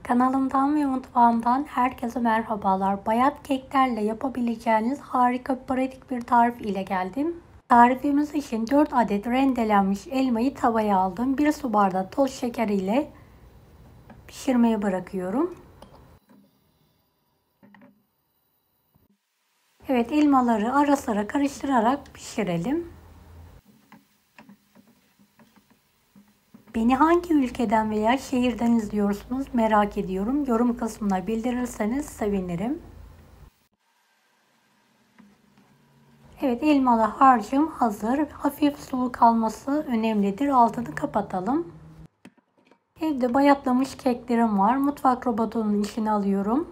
Kanalımdan ve mutfağımdan herkese merhabalar. Bayat keklerle yapabileceğiniz harika pratik bir tarif ile geldim. Tarifimiz için 4 adet rendelenmiş elmayı tavaya aldım. 1 su bardağı toz şeker ile pişirmeye bırakıyorum. Evet, elmaları ara sıra karıştırarak pişirelim. Beni hangi ülkeden veya şehirden izliyorsunuz merak ediyorum. Yorum kısmına bildirirseniz sevinirim. Evet, elmalı harcım hazır. Hafif sulu kalması önemlidir. Altını kapatalım. Evde bayatlamış keklerim var. Mutfak robotunun içine alıyorum.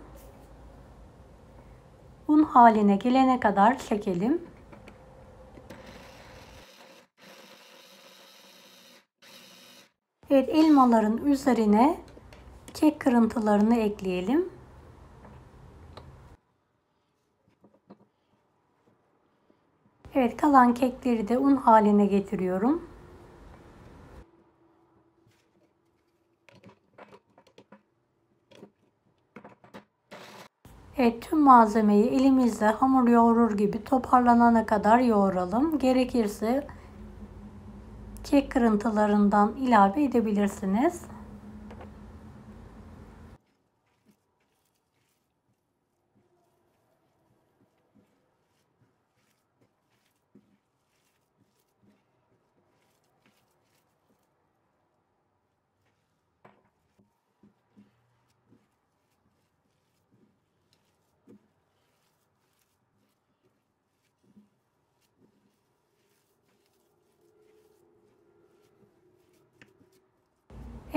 Un haline gelene kadar çekelim. Evet, elmaların üzerine kek kırıntılarını ekleyelim. Evet, kalan kekleri de un haline getiriyorum. Evet, tüm malzemeyi elimizle hamur yoğurur gibi toparlanana kadar yoğuralım. Gerekirse kek kırıntılarından ilave edebilirsiniz.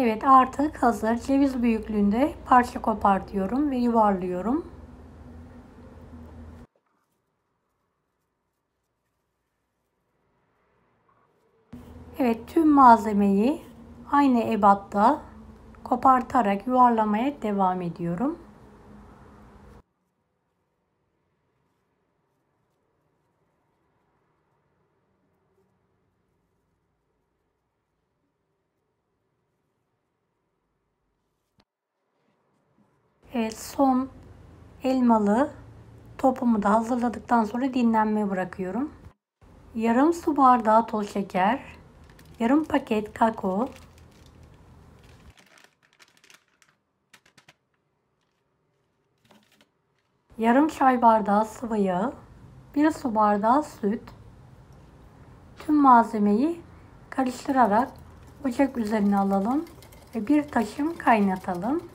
Evet, artık hazır. Ceviz büyüklüğünde parça kopartıyorum ve yuvarlıyorum. Evet, tüm malzemeyi aynı ebatta kopartarak yuvarlamaya devam ediyorum. Evet, son elmalı topumu da hazırladıktan sonra dinlenmeye bırakıyorum. Yarım su bardağı toz şeker, yarım paket kakao, yarım çay bardağı sıvı yağ, 1 su bardağı süt. Tüm malzemeyi karıştırarak ocak üzerine alalım ve bir taşım kaynatalım.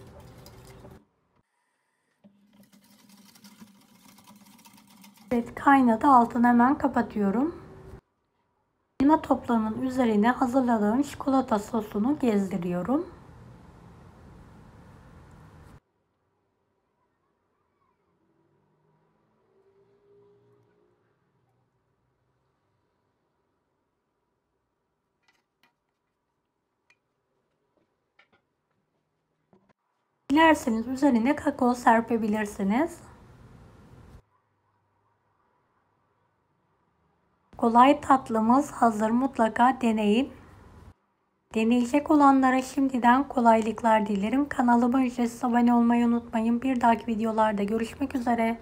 Evet, kaynadı. Altını hemen kapatıyorum. Elma toplağının üzerine hazırladığım çikolata sosunu gezdiriyorum. Dilerseniz üzerine kakao serpebilirsiniz. Kolay tatlımız hazır. Mutlaka deneyin. Deneyecek olanlara şimdiden kolaylıklar dilerim. Kanalıma ücretsiz abone olmayı unutmayın. Bir dahaki videolarda görüşmek üzere.